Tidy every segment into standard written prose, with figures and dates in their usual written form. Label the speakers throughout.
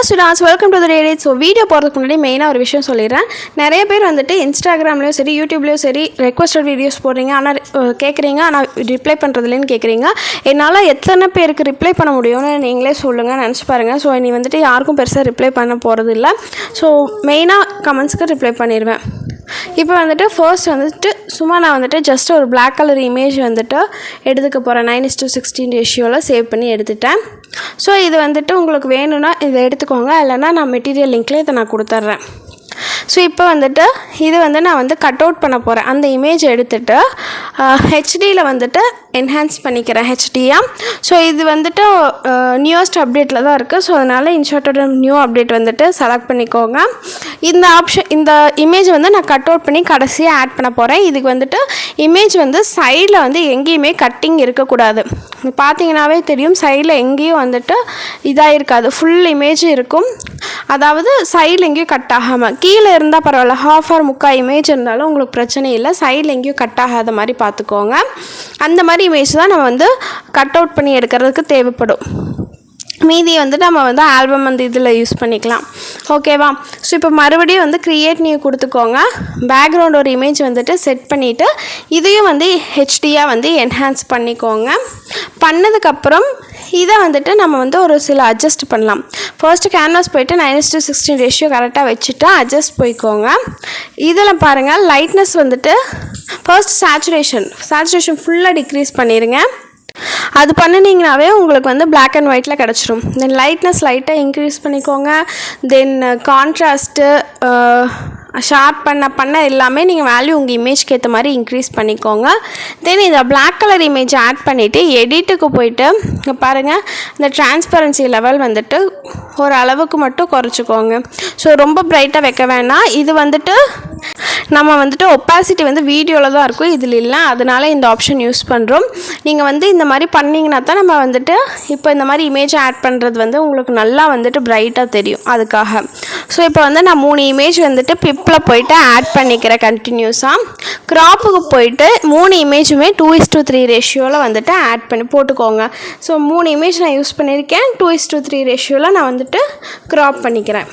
Speaker 1: Students welcome to the radio. So video போகிறதுக்கு முன்னாடி மெயினாக ஒரு விஷயம் சொல்லிடுறேன். நிறைய பேர் வந்துட்டு இன்ஸ்டாகிராம்லேயும் சரி யூடியூப்லேயும் சரி ரெக்வஸ்டட் வீடியோஸ் போடுறீங்க, ஆனால் கேட்குறீங்க, ஆனால் ரிப்ளை பண்ணுறதுலேன்னு கேட்குறீங்க. என்னால் எத்தனை பேருக்கு ரிப்ளை பண்ண முடியும்னு நீங்களே சொல்லுங்கள், நினச்சி பாருங்கள். ஸோ நீ வந்துட்டு யாருக்கும் பெருசாக ரிப்ளை பண்ண போகிறது இல்லை. ஸோ மெயினாக கமெண்ட்ஸ்க்கு ரிப்ளை பண்ணிடுவேன். இப்போ வந்துட்டு ஃபர்ஸ்ட் வந்துட்டு சும்மா நான் வந்துட்டு ஜஸ்ட் ஒரு பிளாக் கலர் இமேஜ் வந்துட்டு எடுத்துக்க போகிறேன். 9:16 ரேஷியோவில் சேவ் பண்ணி எடுத்துட்டேன். ஸோ இது வந்துட்டு உங்களுக்கு வேணும்னா இதை எடுத்துக்கோங்க, இல்லைனா நான் மெட்டீரியல் லிங்க்கில் இதை நான் கொடுத்துட்றேன். ஸோ இப்போ வந்துட்டு இது வந்து நான் வந்து கட் அவுட் பண்ண போகிறேன். அந்த இமேஜ் எடுத்துகிட்டு ஹெச்டியில் வந்துட்டு என்ஹான்ஸ் பண்ணிக்கிறேன், ஹெச்டியாக. ஸோ இது வந்துட்டு நியூவஸ்ட் அப்டேட்டில் தான் இருக்குது. ஸோ அதனால் இன்ஷார்ட்டட் நியூ அப்டேட் வந்துட்டு செலக்ட் பண்ணிக்கோங்க. இந்த ஆப்ஷன், இந்த இமேஜ் வந்து நான் கட் அவுட் பண்ணி கடைசியாக ஆட் பண்ண போகிறேன். இதுக்கு வந்துட்டு இமேஜ் வந்து சைடில் வந்து எங்கேயுமே கட்டிங் இருக்கக்கூடாது. பார்த்தீங்கன்னாவே தெரியும், சைடில் எங்கேயும் வந்துட்டு இதாக இருக்காது, ஃபுல் இமேஜ் இருக்கும். அதாவது சைடில் எங்கேயும் கட் ஆகாமல், கீழே இருந்தால் பரவாயில்ல, ஹாஃப் ஆர் முக்கால் இமேஜ் இருந்தாலும் உங்களுக்கு பிரச்சனை இல்லை. சைடில் எங்கேயும் கட் ஆகாத மாதிரி பார்த்துக்கோங்க. அந்த மாதிரி இமேஜ் தான் நம்ம வந்து கட் அவுட் பண்ணி எடுக்கிறதுக்கு தேவைப்படும். மீதி வந்து நம்ம வந்து ஆல்பம் வந்து இதில் யூஸ் பண்ணிக்கலாம், ஓகேவா? ஸோ இப்போ மறுபடியும் வந்து க்ரியேட் நியூ கொடுத்துக்கோங்க. பேக்ரவுண்ட் ஒரு இமேஜ் வந்துட்டு செட் பண்ணிவிட்டு இதையும் வந்து ஹெச்டியாக வந்து என்ஹான்ஸ் பண்ணிக்கோங்க. பண்ணதுக்கப்புறம் இதை வந்துட்டு நம்ம வந்து ஒரு சில அட்ஜஸ்ட் பண்ணலாம். ஃபர்ஸ்ட்டு கேன்வாஸ் போய்ட்டு 9:16 ரேஷியோ கரெக்டாக வச்சுட்டு அட்ஜஸ்ட் போய்க்கோங்க. இதில் பாருங்கள், லைட்னஸ் வந்துட்டு ஃபர்ஸ்ட் சேச்சுரேஷன் ஃபுல்லாக டிக்ரீஸ் பண்ணிடுங்க. அது பண்ணினீங்கனாவே உங்களுக்கு வந்து பிளாக் அண்ட் ஒயிட்டில் கிடச்சிரும். தென் லைட்னஸ் லைட்டாக இன்க்ரீஸ் பண்ணிக்கோங்க. தென் கான்ட்ராஸ்ட்டு ஷார்ப் பண்ண எல்லாமே நீங்கள் வேல்யூ உங்கள் இமேஜ்க்கு ஏற்ற மாதிரி இன்க்ரீஸ் பண்ணிக்கோங்க. தென் இதை பிளாக் கலர் இமேஜ் ஆட் பண்ணிவிட்டு எடிட்டுக்கு போயிட்டு இங்கே பாருங்கள், இந்த டிரான்ஸ்பரன்சி லெவல் வந்துட்டு ஒரு அளவுக்கு மட்டும் குறைச்சிக்கோங்க. ஸோ ரொம்ப பிரைட்டாக வைக்க வேணாம். இது வந்துட்டு நம்ம வந்துட்டு ஒப்பாசிட்டி வந்து வீடியோவில் தான் இருக்கும், இதில் இல்லை. அதனால இந்த ஆப்ஷன் யூஸ் பண்ணுறோம். நீங்கள் வந்து இந்த மாதிரி பண்ணிங்கன்னா தான் நம்ம வந்துட்டு இப்போ இந்த மாதிரி இமேஜ் ஆட் பண்ணுறது வந்து உங்களுக்கு நல்லா வந்துட்டு பிரைட்டாக தெரியும், அதுக்காக. ஸோ இப்போ வந்து நான் 3 இமேஜ் வந்துட்டு பிப்பில் போயிட்டு ஆட் பண்ணிக்கிறேன் கண்டினியூஸாக. க்ராப்புக்கு போயிட்டு 3 இமேஜுமே 2:3 ரேஷியோவில் வந்துட்டு ஆட் பண்ணி போட்டுக்கோங்க. ஸோ 3 இமேஜ் நான் யூஸ் பண்ணியிருக்கேன். 2:3 ரேஷியோவில் நான் வந்துட்டு க்ராப் பண்ணிக்கிறேன்.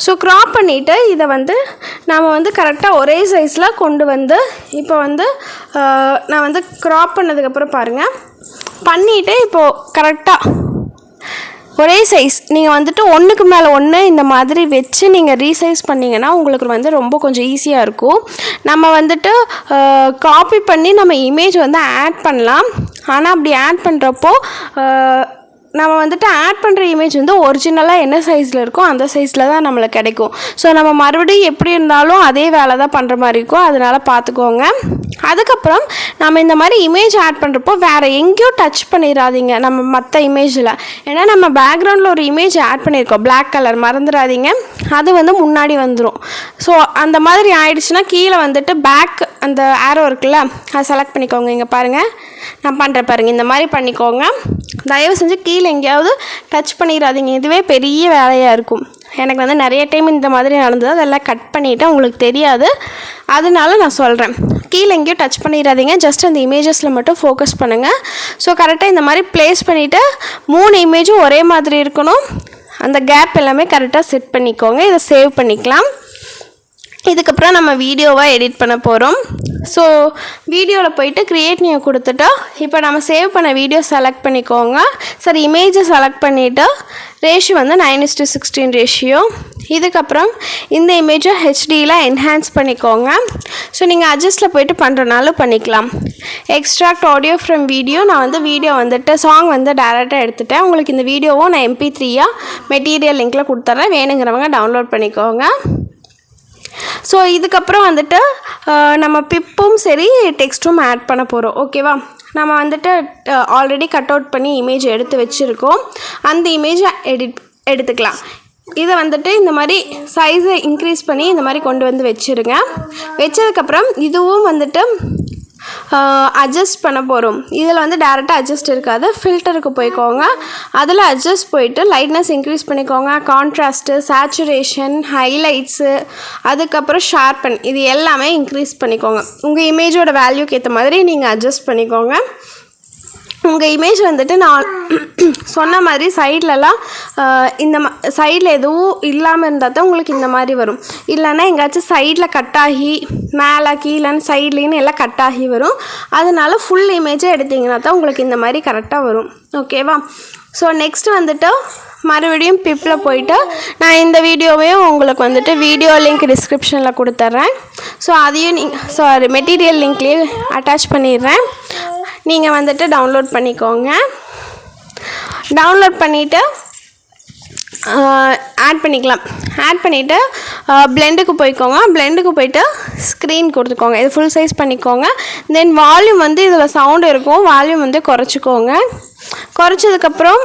Speaker 1: ஸோ க்ராப் பண்ணிவிட்டு இதை வந்து நாம் வந்து கரெக்டாக ஒரே சைஸில் கொண்டு வந்து இப்போ வந்து நான் வந்து க்ராப் பண்ணதுக்கப்புறம் பாருங்கள், பண்ணிவிட்டு இப்போது கரெக்டாக ஒரே சைஸ் நீங்கள் வந்துட்டு ஒன்றுக்கு மேலே ஒன்று இந்த மாதிரி வச்சு நீங்கள் ரீசைஸ் பண்ணிங்கன்னா உங்களுக்கு வந்து ரொம்ப கொஞ்சம் ஈஸியாக இருக்கும். நம்ம வந்துட்டு காப்பி பண்ணி நம்ம இமேஜ் வந்து ஆட் பண்ணலாம். ஆனால் அப்படி ஆட் பண்ணுறப்போ நம்ம வந்துட்டு ஆட் பண்ணுற இமேஜ் வந்து ஒரிஜினலாக என்ன சைஸில் இருக்கோ அந்த சைஸில் தான் நம்மளுக்கு கிடைக்கும். ஸோ நம்ம மறுபடியும் எப்படி இருந்தாலும் அதே வேலை தான் பண்ணுற மாதிரி இருக்கும், அதனால் பார்த்துக்கோங்க. அதுக்கப்புறம் நம்ம இந்த மாதிரி இமேஜ் ஆட் பண்ணுறப்போ வேறு எங்கேயும் டச் பண்ணிடாதீங்க நம்ம மற்ற இமேஜில். ஏன்னா நம்ம பேக்ரவுண்டில் ஒரு இமேஜ் ஆட் பண்ணியிருக்கோம் பிளாக் கலர், மறந்துடாதீங்க, அது வந்து முன்னாடி வந்துடும். ஸோ அந்த மாதிரி ஆயிடுச்சுன்னா கீழே வந்துட்டு பேக் அந்த ஆரோ இருக்குல்ல, அதை செலக்ட் பண்ணிக்கோங்க. இங்கே பாருங்கள், நான் பண்ணுறேன் பாருங்கள், இந்த மாதிரி பண்ணிக்கோங்க. தயவு செஞ்சு கீழே எங்கேயாவது டச் பண்ணிடாதீங்க, இதுவே பெரிய வேலையாக இருக்கும். எனக்கு வந்து நிறைய டைம் இந்த மாதிரி நடந்தது, அதெல்லாம் கட் பண்ணிவிட்டு உங்களுக்கு தெரியாது, அதனால நான் சொல்கிறேன். கீழே எங்கேயும் டச் பண்ணிடாதீங்க, ஜஸ்ட் அந்த இமேஜஸில் மட்டும் ஃபோக்கஸ் பண்ணுங்கள். ஸோ கரெக்டாக இந்த மாதிரி ப்ளேஸ் பண்ணிவிட்டு 3 இமேஜும் ஒரே மாதிரி இருக்கணும். அந்த கேப் எல்லாமே கரெக்டாக செட் பண்ணிக்கோங்க. இதை சேவ் பண்ணிக்கலாம். இதுக்கப்புறம் நம்ம வீடியோவாக எடிட் பண்ண போகிறோம். ஸோ வீடியோவில் போயிட்டு க்ரியேட் நியூ கொடுத்துட்டோம். இப்போ நம்ம சேவ் பண்ண வீடியோ செலக்ட் பண்ணிக்கோங்க. சரி, இமேஜை செலக்ட் பண்ணிவிட்டு ரேஷியோ வந்து 9:16 ரேஷியோ. இதுக்கப்புறம் இந்த இமேஜை ஹெச்டியில் என்ஹான்ஸ் பண்ணிக்கோங்க. ஸோ நீங்கள் அட்ஜஸ்ட்டில் போய்ட்டு பண்ணுறனாலும் பண்ணிக்கலாம். எக்ஸ்ட்ராக்ட் ஆடியோ ஃப்ரம் வீடியோ, நான் வந்து வீடியோ வந்துட்டு சாங் வந்து டேரெக்டாக எடுத்துட்டேன். உங்களுக்கு இந்த வீடியோவும் நான் MP3 மெட்டீரியல் லிங்க்கில் கொடுத்துட்றேன், வேணுங்கிறவங்க டவுன்லோட் பண்ணிக்கோங்க. ஸோ இதுக்கப்புறம் வந்துட்டு நம்ம பிப்பும் சரி டெக்ஸ்ட்டும் ஆட் பண்ண போகிறோம், ஓகேவா? நம்ம வந்துட்டு ஆல்ரெடி கட் அவுட் பண்ணி இமேஜ் எடுத்து வச்சுருக்கோம், அந்த இமேஜை எடுத்துக்கலாம். இதை வந்துட்டு இந்த மாதிரி சைஸை இன்க்ரீஸ் பண்ணி இந்த மாதிரி கொண்டு வந்து வச்சுருங்க. வச்சதுக்கப்புறம் இதுவும் வந்துட்டு அட்ஜஸ்ட் பண்ண போகிறோம். இதில் வந்து டேரெக்டாக அட்ஜஸ்ட் இருக்காது, ஃபில்டருக்கு போய்க்கோங்க. அதில் அட்ஜஸ்ட் போயிட்டு லைட்னஸ் இன்க்ரீஸ் பண்ணிக்கோங்க. கான்ட்ராஸ்ட்டு, சேச்சுரேஷன், ஹைலைட்ஸு, அதுக்கப்புறம் ஷார்பன், இது எல்லாமே இன்க்ரீஸ் பண்ணிக்கோங்க. உங்கள் இமேஜோட வேல்யூக்கு ஏற்ற மாதிரி நீங்கள் அட்ஜஸ்ட் பண்ணிக்கோங்க. உங்கள் இமேஜ் வந்துட்டு நான் சொன்ன மாதிரி சைட்லலாம் இந்த சைடில் எதுவும் இல்லாமல் இருந்தால் தான் உங்களுக்கு இந்த மாதிரி வரும். இல்லைன்னா எங்கேயாச்சும் சைடில் கட்டாகி மேலே கீழேன்னு சைட்லேன்னு எல்லாம் கட்டாகி வரும். அதனால ஃபுல் இமேஜை எடுத்திங்கன்னா தான் உங்களுக்கு இந்த மாதிரி கரெக்டாக வரும். ஓகேவா? ஸோ நெக்ஸ்ட்டு வந்துட்டு மறுபடியும் பிப்பில் போயிட்டு நான் இந்த வீடியோவையும் உங்களுக்கு வந்துட்டு வீடியோ லிங்க் டிஸ்கிரிப்ஷனில் கொடுத்துட்றேன். ஸோ அதையும் மெட்டீரியல் லிங்க்லேயே அட்டாச் பண்ணிடுறேன். நீங்கள் வந்துட்டு டவுன்லோட் பண்ணிக்கோங்க. டவுன்லோட் பண்ணிவிட்டு ஆட் பண்ணிக்கலாம். ஆட் பண்ணிவிட்டு பிளெண்டுக்கு போய்க்கோங்க. பிளெண்டுக்கு போய்ட்டு ஸ்க்ரீன் கொடுத்துக்கோங்க. இது ஃபுல் சைஸ் பண்ணிக்கோங்க. தென் வால்யூம் வந்து இதில் சவுண்டு இருக்கும், வால்யூம் வந்து குறைச்சிக்கோங்க. குறைச்சதுக்கப்புறம்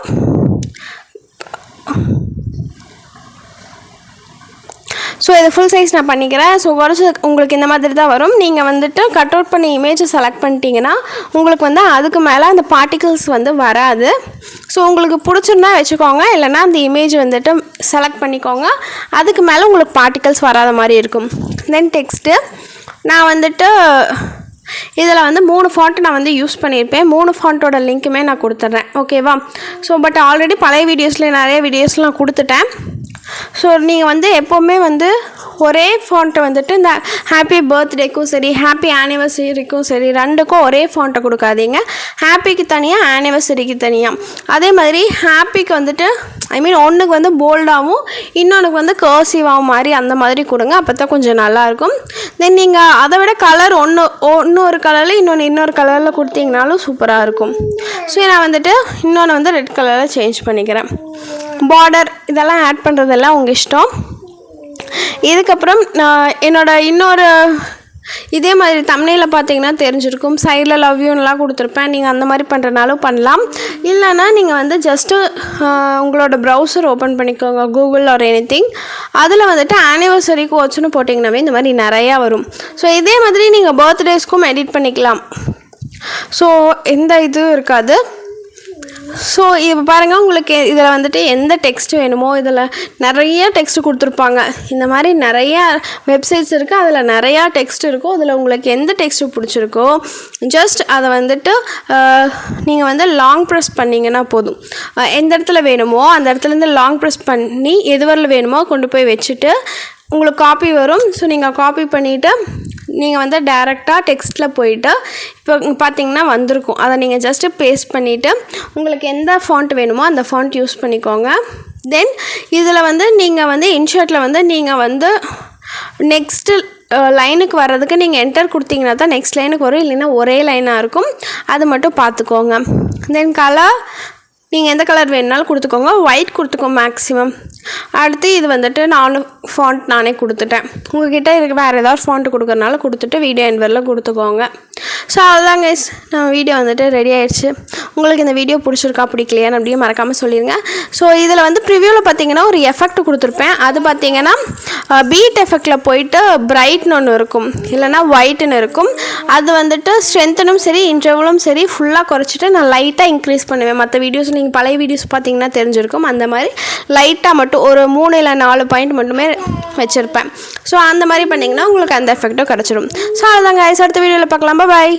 Speaker 1: ஸோ இது ஃபுல் சைஸ் நான் பண்ணிக்கிறேன். ஸோ குறைச்சி உங்களுக்கு இந்த மாதிரி தான் வரும். நீங்கள் வந்துட்டு கட் அவுட் பண்ணி இமேஜை செலக்ட் பண்ணிட்டீங்கன்னா உங்களுக்கு வந்து அதுக்கு மேலே அந்த பார்ட்டிகிள்ஸ் வந்து வராது. ஸோ உங்களுக்கு பிடிச்சிருந்தா வச்சுக்கோங்க, இல்லைனா அந்த இமேஜ் வந்துட்டு செலக்ட் பண்ணிக்கோங்க. அதுக்கு மேலே உங்களுக்கு பார்ட்டிகிள்ஸ் வராத மாதிரி இருக்கும். தென் டெக்ஸ்ட்டு நான் வந்துட்டு இதில் வந்து 3 ஃபாண்ட்டு நான் வந்து யூஸ் பண்ணியிருப்பேன். 3 ஃபாண்ட்டோட லிங்க்குமே நான் கொடுத்துட்றேன். ஓகேவா? ஸோ பட் ஆல்ரெடி பழைய வீடியோஸில் நிறைய வீடியோஸில் நான் கொடுத்துட்டேன். ஸோ நீங்கள் வந்து எப்போவுமே வந்து ஒரே ஃபாண்ட்டை வந்துட்டு இந்த ஹாப்பி பர்த்டேக்கும் சரி ஹாப்பி ஆனிவர்சரிக்கும் சரி ரெண்டுக்கும் ஒரே ஃபாண்ட்டை கொடுக்காதீங்க. ஹாப்பிக்கு தனியாக ஆனிவர்சரிக்கு தனியாக. அதே மாதிரி ஹாப்பிக்கு வந்துட்டு ஒன்றுக்கு வந்து போல்டாகவும் இன்னொன்றுக்கு வந்து கர்சிவாகவும் மாதிரி அந்த மாதிரி கொடுங்க. அப்போ தான் கொஞ்சம் நல்லாயிருக்கும். தென் நீங்கள் அதை விட கலர் ஒன்று ஒரு கலரில் இன்னொரு கலரில் கொடுத்தீங்கனாலும் சூப்பராக இருக்கும். ஸோ நான் வந்துட்டு இன்னொன்று வந்து ரெட் கலரில் சேஞ்ச் பண்ணிக்கிறேன். பார்டர் இதெல்லாம் ஆட் பண்ணுறதெல்லாம் உங்கள் இஷ்டம். இதுக்கப்புறம் நான் இன்னொரு இதே மாதிரி தம்ப்நெயிலில் பார்த்தீங்கன்னா தெரிஞ்சிருக்கும், சைடில் லவ் யூன்லாம் கொடுத்துருப்பேன். நீங்கள் அந்த மாதிரி பண்ணுறனாலும் பண்ணலாம். இல்லைன்னா நீங்கள் வந்து ஜஸ்ட்டு உங்களோட ப்ரௌசர் ஓப்பன் பண்ணிக்கோங்க, கூகுள் ஆர் எனிதிங். அதில் வந்துட்டு ஆனிவர்சரிக்கு வச்சுன்னு போட்டிங்கன்னாவே இந்த மாதிரி நிறையா வரும். ஸோ இதே மாதிரி நீங்கள் பர்த்டேஸ்க்கும் எடிட் பண்ணிக்கலாம். ஸோ எந்த இதுவும் இருக்காது. ஸோ இப்போ பாருங்கள், உங்களுக்கு இதில் வந்துட்டு எந்த டெக்ஸ்ட் வேணுமோ இதில் நிறைய டெக்ஸ்ட் கொடுத்துருப்பாங்க. இந்த மாதிரி நிறையா வெப்சைட்ஸ் இருக்குது, அதில் நிறையா டெக்ஸ்ட் இருக்கும். அதில் உங்களுக்கு எந்த டெக்ஸ்ட்டு பிடிச்சிருக்கோ ஜஸ்ட் அதை வந்துட்டு நீங்கள் வந்து லாங் ப்ரெஸ் பண்ணிங்கன்னா போதும். எந்த இடத்துல வேணுமோ அந்த இடத்துலேருந்து லாங் ப்ரெஸ் பண்ணி எது வரல வேணுமோ கொண்டு போய் வச்சுட்டு உங்களுக்கு காப்பி வரும். ஸோ நீங்கள் காப்பி பண்ணிவிட்டு நீங்கள் வந்து டைரெக்டாக டெக்ஸ்ட்டில் போயிட்டு இப்போ பார்த்தீங்கன்னா வந்திருக்கும். அதை நீங்கள் ஜஸ்ட்டு பேஸ்ட் பண்ணிவிட்டு உங்களுக்கு எந்த ஃபாண்ட் வேணுமோ அந்த ஃபாண்ட் யூஸ் பண்ணிக்கோங்க. தென் இதில் வந்து நீங்கள் வந்து இன்ஷர்ட்டில் வந்து நீங்கள் வந்து நெக்ஸ்ட்டு லைனுக்கு வர்றதுக்கு நீங்கள் என்டர் கொடுத்தீங்கன்னா தான் நெக்ஸ்ட் லைனுக்கு வரும், இல்லைன்னா ஒரே லைனாக இருக்கும். அது மட்டும் பார்த்துக்கோங்க. தென் கலர் நீங்கள் எந்த கலர் வேணுனாலும் கொடுத்துக்கோங்க. ஒயிட் கொடுத்துக்கோங்க மேக்ஸிமம். அடுத்து இது வந்துட்டு ஃபாண்ட் நானே கொடுத்துட்டேன். உங்கள்கிட்ட இதுக்கு வேறு ஏதாவது ஃபாண்ட்டு கொடுக்குறனால கொடுத்துட்டு வீடியோ என்வரில் கொடுத்துக்கோங்க. ஸோ அதுதான் கைஸ், நம்ம வீடியோ வந்துட்டு ரெடி ஆகிடுச்சு. உங்களுக்கு இந்த வீடியோ பிடிச்சிருக்கா பிடிக்கலையான்னு அப்படியே மறக்காமல் சொல்லிடுங்க. ஸோ இதில் வந்து ப்ரிவியூவில் பார்த்தீங்கன்னா ஒரு எஃபெக்ட் கொடுத்துருப்பேன். அது பார்த்தீங்கன்னா பீட் எஃபெக்டில் போயிட்டு பிரைட்னு ஒன்று இருக்கும், இல்லைனா ஒயிட்னு இருக்கும். அது வந்துட்டு ஸ்ட்ரென்த்தனும் சரி இன்டர்வலும் சரி ஃபுல்லாக குறைச்சிட்டு நான் லைட்டாக இன்க்ரீஸ் பண்ணுவேன். மற்ற வீடியோஸ் நீங்கள் பழைய வீடியோஸ் பார்த்தீங்கன்னா தெரிஞ்சிருக்கும். அந்த மாதிரி லைட்டாக மட்டும் ஒரு 3 இல்லை 4 பாயிண்ட் மட்டுமே வச்சுருப்பேன். ஸோ அந்த மாதிரி பண்ணிங்கன்னா உங்களுக்கு அந்த எஃபெக்ட்டும் கிடச்சிடும். ஸோ அதுதாங்க கைஸ், அடுத்த வீடியோவில் பார்க்கலாம். பாய்.